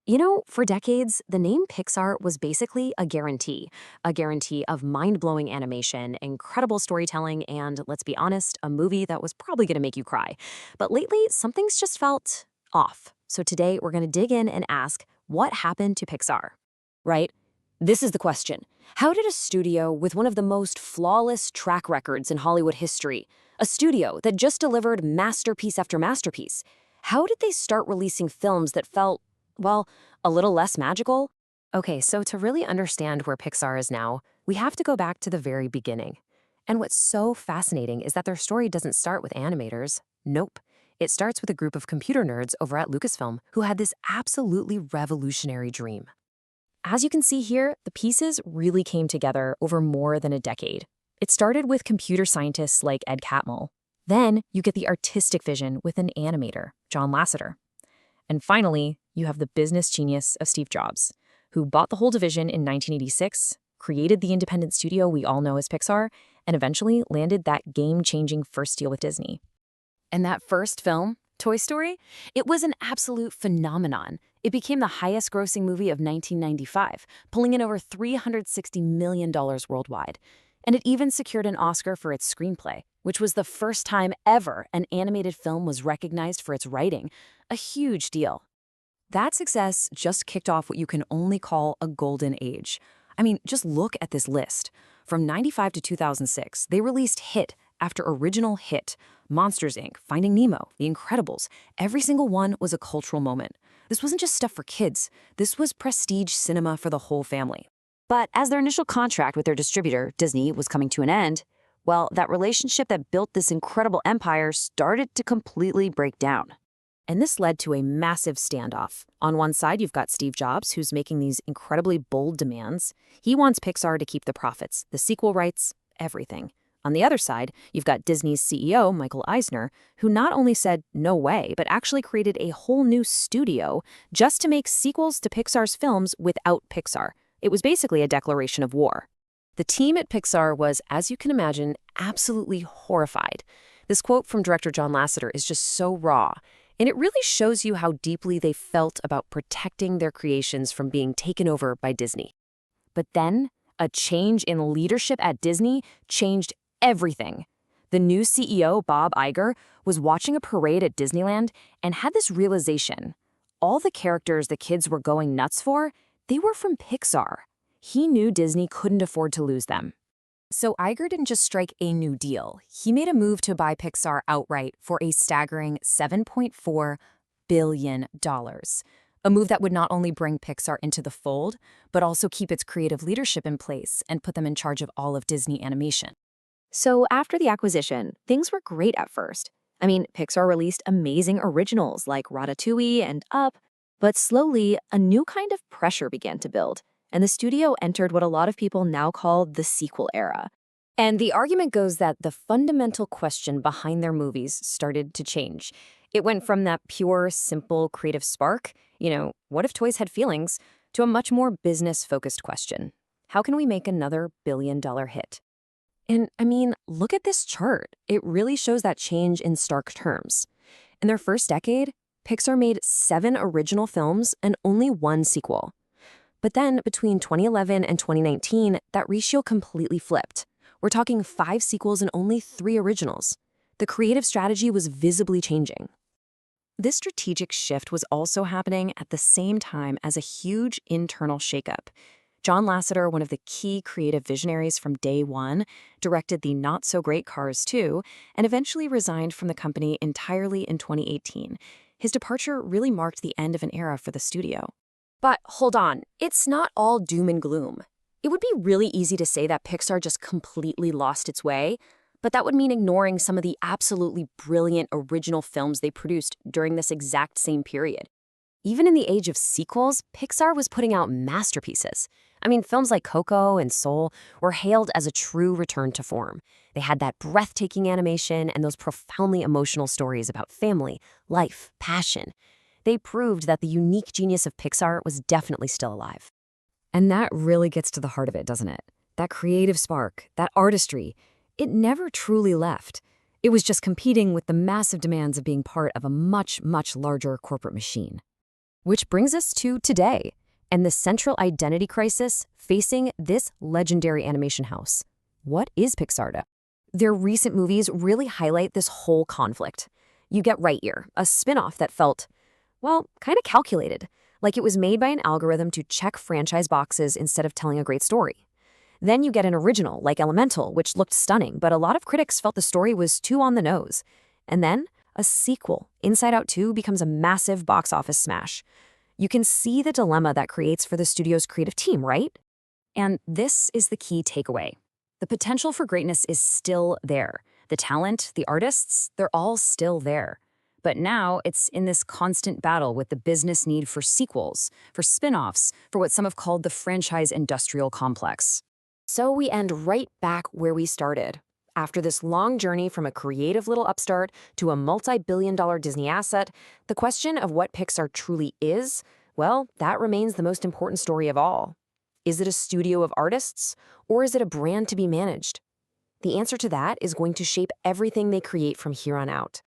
For decades, the name Pixar was basically a guarantee of mind-blowing animation, incredible storytelling, and, let's be honest, a movie that was probably going to make you cry. But lately, something's just felt off. So today, we're going to dig in and ask, what happened to Pixar? Right? This is the question. How did a studio with one of the most flawless track records in Hollywood history, a studio that just delivered masterpiece after masterpiece, how did they start releasing films that felt, well, a little less magical? Okay, so to really understand where Pixar is now, we have to go back to the very beginning. And what's so fascinating is that their story doesn't start with animators. Nope. It starts with a group of computer nerds over at Lucasfilm who had this absolutely revolutionary dream. As you can see here, the pieces really came together over more than a decade. It started with computer scientists like Ed Catmull. Then you get the artistic vision with an animator, John Lasseter. And finally, you have the business genius of Steve Jobs, who bought the whole division in 1986, created the independent studio we all know as Pixar, and eventually landed that game-changing first deal with Disney. And that first film, Toy Story, it was an absolute phenomenon. It became the highest-grossing movie of 1995, pulling in over $360 million worldwide. And it even secured an Oscar for its screenplay, which was the first time ever an animated film was recognized for its writing, a huge deal. That success just kicked off what you can only call a golden age. I mean, just look at this list. From 95 to 2006, they released hit after original hit. Monsters, Inc., Finding Nemo, The Incredibles. Every single one was a cultural moment. This wasn't just stuff for kids. This was prestige cinema for the whole family. But as their initial contract with their distributor, Disney, was coming to an end, well, that relationship that built this incredible empire started to completely break down. And this led to a massive standoff. On one side, you've got Steve Jobs, who's making these incredibly bold demands. He wants Pixar to keep the profits, the sequel rights, everything. On the other side, you've got Disney's CEO, Michael Eisner, who not only said no way, but actually created a whole new studio just to make sequels to Pixar's films without Pixar. It was basically a declaration of war. The team at Pixar was, as you can imagine, absolutely horrified. This quote from director John Lasseter is just so raw. And it really shows you how deeply they felt about protecting their creations from being taken over by Disney. But then, a change in leadership at Disney changed everything. The new CEO, Bob Iger, was watching a parade at Disneyland and had this realization. All the characters the kids were going nuts for, they were from Pixar. He knew Disney couldn't afford to lose them. So Iger didn't just strike a new deal. He made a move to buy Pixar outright for a staggering $7.4 billion. A move that would not only bring Pixar into the fold, but also keep its creative leadership in place and put them in charge of all of Disney animation. So after the acquisition, things were great at first. I mean, Pixar released amazing originals like Ratatouille and Up, but slowly, a new kind of pressure began to build. And the studio entered what a lot of people now call the sequel era. And the argument goes that the fundamental question behind their movies started to change. It went from that pure, simple, creative spark, what if toys had feelings, to a much more business-focused question. How can we make another billion-dollar hit? And I mean, look at this chart. It really shows that change in stark terms. In their first decade, Pixar made 7 original films and only 1 sequel. But then, between 2011 and 2019, that ratio completely flipped. We're talking 5 sequels and only 3 originals. The creative strategy was visibly changing. This strategic shift was also happening at the same time as a huge internal shakeup. John Lasseter, one of the key creative visionaries from day one, directed the not-so-great Cars 2 and eventually resigned from the company entirely in 2018. His departure really marked the end of an era for the studio. But hold on, it's not all doom and gloom. It would be really easy to say that Pixar just completely lost its way, but that would mean ignoring some of the absolutely brilliant original films they produced during this exact same period. Even in the age of sequels, Pixar was putting out masterpieces. I mean, films like Coco and Soul were hailed as a true return to form. They had that breathtaking animation and those profoundly emotional stories about family, life, passion. They proved that the unique genius of Pixar was definitely still alive. And that really gets to the heart of it, doesn't it? That creative spark, that artistry, it never truly left. It was just competing with the massive demands of being part of a much, much larger corporate machine. Which brings us to today and the central identity crisis facing this legendary animation house. What is Pixar? Their recent movies really highlight this whole conflict. You get Lightyear, a spin-off that felt, well, kind of calculated, like it was made by an algorithm to check franchise boxes instead of telling a great story. Then you get an original, like Elemental, which looked stunning, but a lot of critics felt the story was too on the nose. And then a sequel, Inside Out 2, becomes a massive box office smash. You can see the dilemma that creates for the studio's creative team, right? And this is the key takeaway. The potential for greatness is still there. The talent, the artists, they're all still there. But now it's in this constant battle with the business need for sequels, for spin-offs, for what some have called the franchise industrial complex. So we end right back where we started. After this long journey from a creative little upstart to a multi-billion-dollar Disney asset, the question of what Pixar truly is, well, that remains the most important story of all. Is it a studio of artists, or is it a brand to be managed? The answer to that is going to shape everything they create from here on out.